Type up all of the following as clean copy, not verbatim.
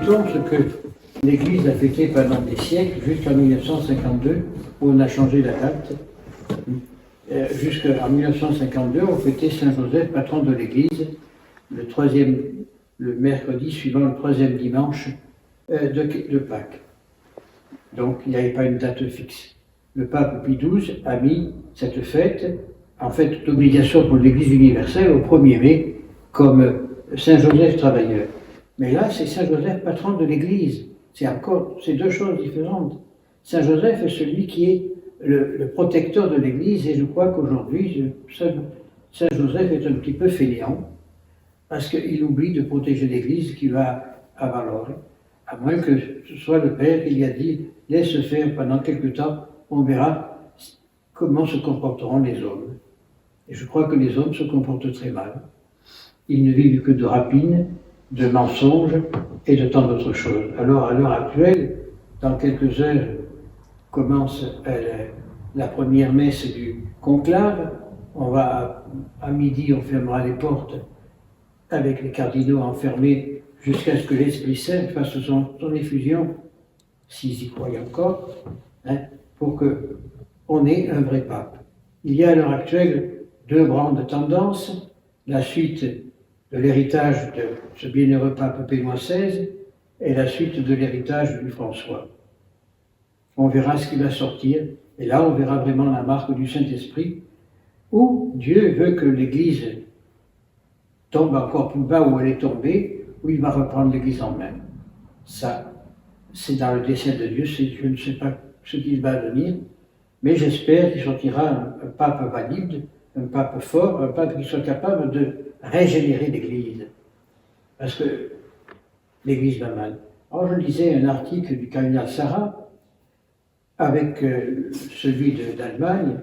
fêtons ce que l'Église a fêté pendant des siècles, jusqu'en 1952, où on a changé la date. Jusqu'en 1952, on fêtait Saint Joseph, patron de l'Église, le mercredi suivant le troisième dimanche de Pâques. Donc il n'y avait pas une date fixe. Le pape Pie XII a mis cette fête, en fait, d'obligation pour l'Église universelle au 1er mai, comme Saint Joseph travailleur. Mais là, c'est Saint Joseph, patron de l'Église. C'est deux choses différentes. Saint Joseph est celui qui est le protecteur de l'Église, et je crois qu'aujourd'hui, Saint Joseph est un petit peu fainéant, parce qu'il oublie de protéger l'Église qui va à Valor. À moins que ce soit le Père qui lui a dit « laisse faire pendant quelque temps, on verra comment se comporteront les hommes ». Et je crois que les hommes se comportent très mal. Ils ne vivent que de rapines, de mensonges et de tant d'autres choses. Alors, à l'heure actuelle, dans quelques heures, commence la première messe du conclave. À midi, on fermera les portes avec les cardinaux enfermés jusqu'à ce que l'Esprit Saint fasse son effusion, s'ils y croient encore, pour qu'on ait un vrai pape. Il y a à l'heure actuelle deux grandes tendances, la suite de l'héritage de ce bienheureux pape Benoît XVI et la suite de l'héritage du François. On verra ce qui va sortir, et là on verra vraiment la marque du Saint-Esprit, où Dieu veut que l'Église tombe encore plus bas où elle est tombée, où il va reprendre l'Église en main. Ça, c'est dans le dessein de Dieu, je ne sais pas ce qu'il va devenir, mais j'espère qu'il sortira un pape valide, un pape fort, un pape qui soit capable de régénérer l'Église. Parce que l'Église va mal. Alors je lisais un article du cardinal Sarah avec celui d'Allemagne,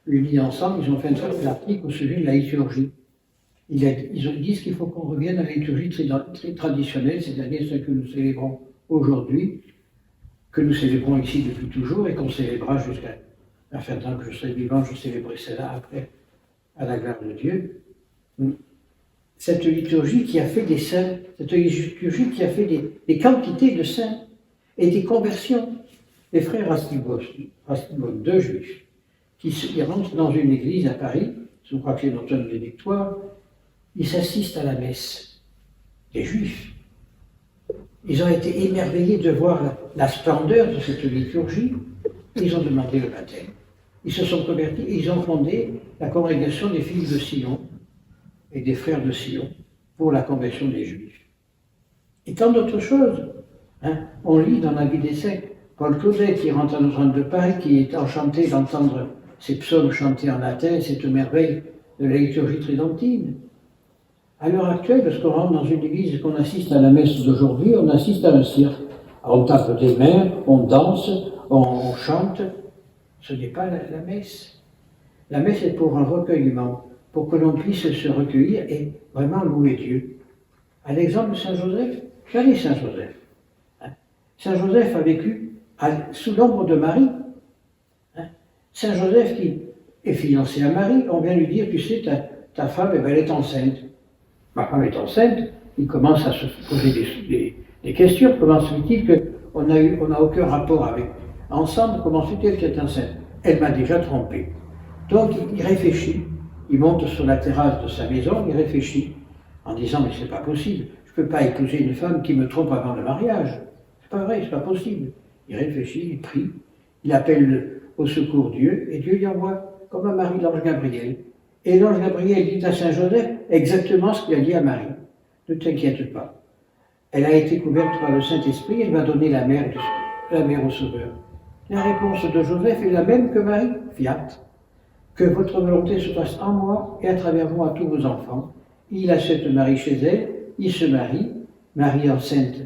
unis ensemble, ils ont fait un article au sujet de la liturgie. Ils disent qu'il faut qu'on revienne à la liturgie très traditionnelle, c'est-à-dire ce que nous célébrons aujourd'hui, que nous célébrons ici depuis toujours et qu'on célébrera jusqu'à la fin de temps que je serai vivant, je célébrerai cela après, à la gloire de Dieu. Cette liturgie qui a fait des saints, cette liturgie qui a fait des quantités de saints et des conversions. Les frères Rastigos, deux juifs, qui rentrent dans une église à Paris, je crois que c'est l'automne des Victoires, ils s'assistent à la messe. Des juifs. Ils ont été émerveillés de voir la splendeur de cette liturgie. Ils ont demandé le baptême. Ils se sont convertis et ils ont fondé la congrégation des filles de Sion et des frères de Sion pour la conversion des Juifs. Et tant d'autres choses. On lit dans la vie des saints Paul Claudet qui rentre à Notre-Dame de Paris, qui est enchanté d'entendre ces psaumes chantés en latin, cette merveille de la liturgie tridentine. À l'heure actuelle, lorsqu'on rentre dans une église et qu'on assiste à la messe d'aujourd'hui, on assiste à un cirque. Alors, on tape des mains, on danse, on chante. Ce n'est pas la messe. La messe est pour un recueillement, pour que l'on puisse se recueillir et vraiment louer Dieu. À l'exemple de Saint Joseph, regardez Saint Joseph. Saint Joseph a vécu sous l'ombre de Marie. Saint Joseph qui est fiancé à Marie, on vient lui dire, tu sais, ta femme, elle est enceinte. Ma femme est enceinte, il commence à se poser des questions. Comment se fait-il qu'on n'a aucun rapport avec ensemble? Comment se fait-il qu'elle est enceinte? Elle m'a déjà trompé. Donc il réfléchit, il monte sur la terrasse de sa maison, il réfléchit en disant mais c'est pas possible, je ne peux pas épouser une femme qui me trompe avant le mariage. C'est pas vrai, c'est pas possible. Il réfléchit, il prie, il appelle au secours Dieu et Dieu lui envoie comme à Marie l'ange Gabriel. Et l'ange Gabriel dit à Saint Joseph exactement ce qu'il a dit à Marie. Ne t'inquiète pas. Elle a été couverte par le Saint-Esprit, elle va donner la mère au Sauveur. La réponse de Joseph est la même que Marie. Fiat. Que votre volonté se fasse en moi et à travers moi à tous vos enfants. Il accepte Marie chez elle, il se marie. Marie enceinte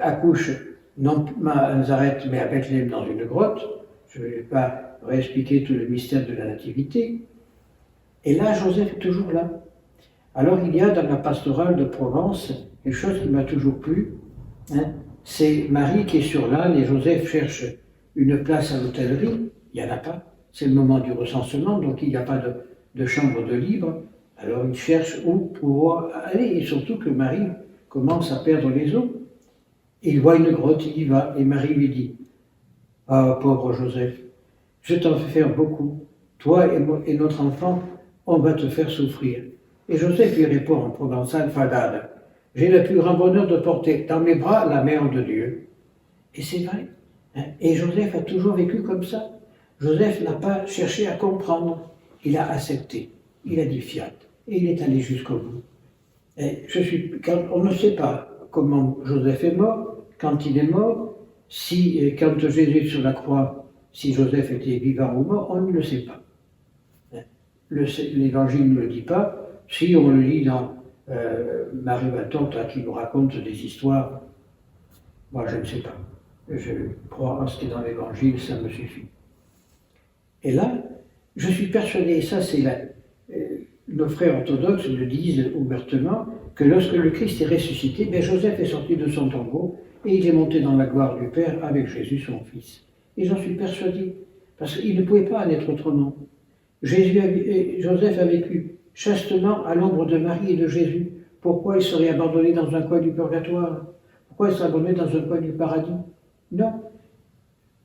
accouche non à Nazareth mais à Bethléem dans une grotte. Je ne vais pas réexpliquer tout le mystère de la nativité. Et là, Joseph est toujours là. Alors il y a dans la pastorale de Provence quelque chose qui m'a toujours plu. C'est Marie qui est sur l'âne et Joseph cherche une place à l'hôtellerie. Il n'y en a pas. C'est le moment du recensement, donc il n'y a pas de chambre de libre. Alors il cherche où pouvoir aller. Et surtout que Marie commence à perdre les os. Il voit une grotte, il y va, et Marie lui dit, « Ah, pauvre Joseph, je t'en fais faire beaucoup. Toi et notre enfant, on va te faire souffrir. » Et Joseph lui répond en provençal, « Fadade, j'ai le plus grand bonheur de porter dans mes bras la mère de Dieu. » Et c'est vrai. Hein? Et Joseph a toujours vécu comme ça. Joseph n'a pas cherché à comprendre. Il a accepté. Il a dit fiat. Et il est allé jusqu'au bout. Et on ne sait pas comment Joseph est mort, quand il est mort, quand Jésus est sur la croix, si Joseph était vivant ou mort, on ne le sait pas. L'Évangile ne le dit pas. Si on le lit dans Marie Valtorta qui nous raconte des histoires, moi je ne sais pas. Je crois en ce qui est dans l'Évangile, ça me suffit. Et là, je suis persuadé, et ça c'est nos frères orthodoxes le disent ouvertement, que lorsque le Christ est ressuscité, Joseph est sorti de son tombeau et il est monté dans la gloire du Père avec Jésus son Fils. Et j'en suis persuadé, parce qu'il ne pouvait pas en être autrement. Joseph a vécu chastement à l'ombre de Marie et de Jésus. Pourquoi il serait abandonné dans un coin du purgatoire? Pourquoi il serait abandonné dans un coin du paradis? Non.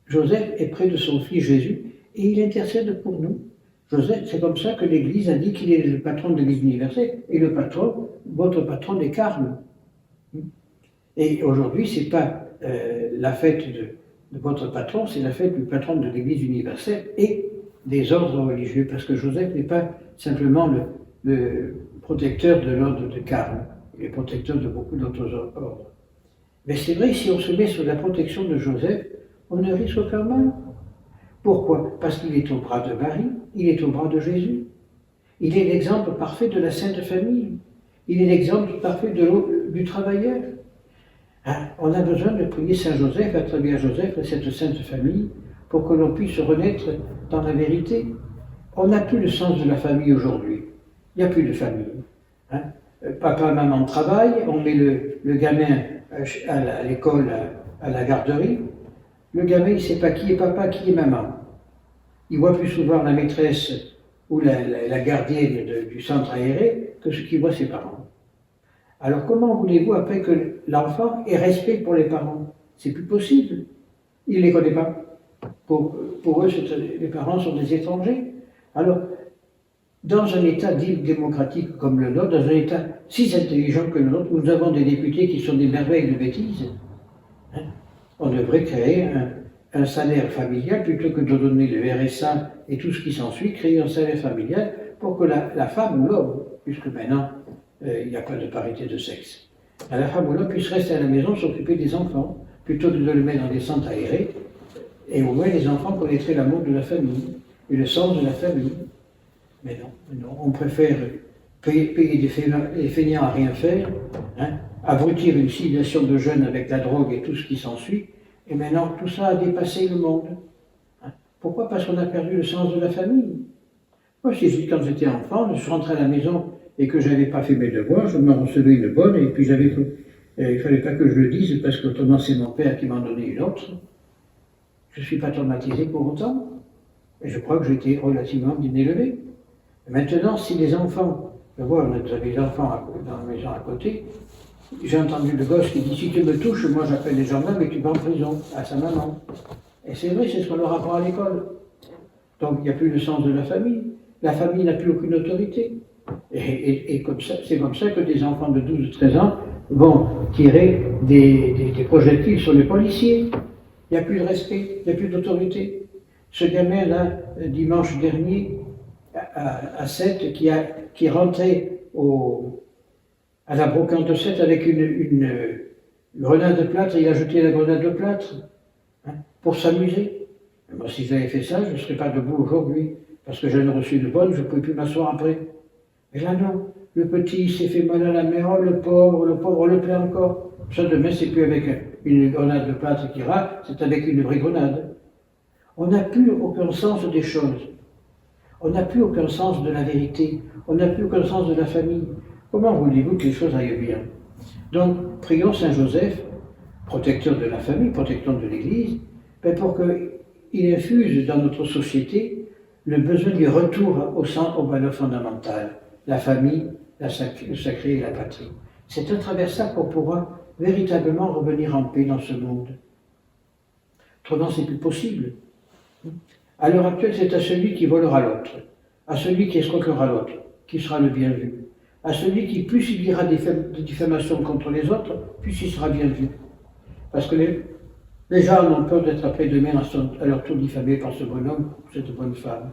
Joseph est près de son fils Jésus et il intercède pour nous. Joseph, c'est comme ça que l'Église a dit qu'il est le patron de l'Église universelle et le patron, votre patron des Carmes. Et aujourd'hui, ce n'est pas la fête de votre patron, c'est la fête du patron de l'Église universelle et des ordres religieux, parce que Joseph n'est pas simplement le protecteur de l'ordre de Carme, il est protecteur de beaucoup d'autres ordres. Mais c'est vrai, si on se met sous la protection de Joseph, on ne risque aucun mal. Pourquoi? Parce qu'il est au bras de Marie, il est au bras de Jésus. Il est l'exemple parfait de la Sainte Famille. Il est l'exemple parfait du travailleur. Hein? On a besoin de prier Saint Joseph, à travers Joseph et cette Sainte Famille, pour que l'on puisse renaître dans la vérité. On n'a plus le sens de la famille aujourd'hui. Il n'y a plus de famille. Hein? Papa, maman travaillent, on met le gamin à l'école, à la garderie. Le gamin, il ne sait pas qui est papa, qui est maman. Il voit plus souvent la maîtresse ou la gardienne du centre aéré que ce qu'il voit ses parents. Alors comment voulez-vous après que l'enfant ait respect pour les parents? C'est plus possible. Il ne les connaît pas. Pour eux, les parents sont des étrangers. Alors, dans un État dit démocratique comme le nôtre, dans un État si intelligent que le nôtre, où nous avons des députés qui sont des merveilles de bêtises, hein, on devrait créer un salaire familial plutôt que de donner le RSA et tout ce qui s'ensuit, créer un salaire familial pour que la femme ou l'homme, puisque maintenant il n'y a pas de parité de sexe, la femme ou l'homme puisse rester à la maison s'occuper des enfants plutôt que de le mettre dans des centres aérés. Et au moins les enfants connaîtraient l'amour de la famille et le sens de la famille. Mais non, on préfère payer des feignants à rien faire, hein, abrutir une civilisation de jeunes avec la drogue et tout ce qui s'ensuit, et maintenant tout ça a dépassé le monde. Hein. Pourquoi? Parce qu'on a perdu le sens de la famille. Moi, quand j'étais enfant, je suis rentré à la maison et que je n'avais pas fait mes devoirs, je m'en recevais une bonne, et puis il ne fallait pas que je le dise, parce qu'autrement c'est mon père qui m'en donnait une autre. Je ne suis pas traumatisé pour autant, et je crois que j'étais relativement bien élevé. Maintenant, si les enfants, je vois, vous avez des enfants dans la maison à côté, j'ai entendu le gosse qui dit, si tu me touches, moi j'appelle les gendarmes et tu vas en prison, à sa maman. Et c'est vrai, c'est ce qu'on leur apprend à l'école. Donc il n'y a plus le sens de la famille. La famille n'a plus aucune autorité. Et comme ça, c'est comme ça que des enfants de 12 ou 13 ans vont tirer des projectiles sur les policiers. Il n'y a plus de respect, il n'y a plus d'autorité. Ce gamin-là, dimanche dernier, à 7, qui rentrait à la brocante de 7 avec une grenade de plâtre, il a jeté la grenade de plâtre, hein, pour s'amuser. Moi, si j'avais fait ça, je ne serais pas debout aujourd'hui, parce que j'en ai reçu une bonne, je ne pouvais plus m'asseoir après. Mais là, non, le petit s'est fait mal à la mer, oh, le pauvre, on le plaît encore. Ça, demain, c'est plus avec une grenade de plâtre qui rate, c'est avec une vraie grenade. On n'a plus aucun sens des choses. On n'a plus aucun sens de la vérité. On n'a plus aucun sens de la famille. Comment voulez-vous que les choses aillent bien? Donc, prions Saint Joseph, protecteur de la famille, protecteur de l'Église, pour qu'il infuse dans notre société le besoin du retour aux valeurs fondamentales, la famille, le sacré et la patrie. C'est à travers ça qu'on pourra véritablement revenir en paix dans ce monde. Autrement, c'est plus possible. À l'heure actuelle, c'est à celui qui volera l'autre, à celui qui escroquera l'autre, qui sera le bien vu. À celui qui, plus il dira des diffamations contre les autres, plus il sera bien vu. Parce que les gens ont peur d'être après-demain à leur tour diffamés par ce bonhomme ou cette bonne femme.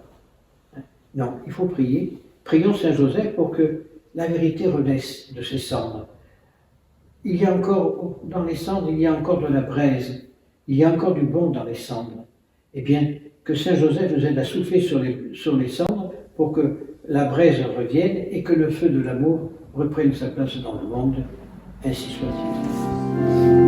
Non, il faut prier. Prions Saint Joseph pour que la vérité renaisse de ses cendres. Il y a encore, dans les cendres, il y a encore de la braise. Il y a encore du bon dans les cendres. Eh bien, que Saint Joseph nous aide à souffler sur les cendres pour que la braise revienne et que le feu de l'amour reprenne sa place dans le monde. Ainsi soit-il.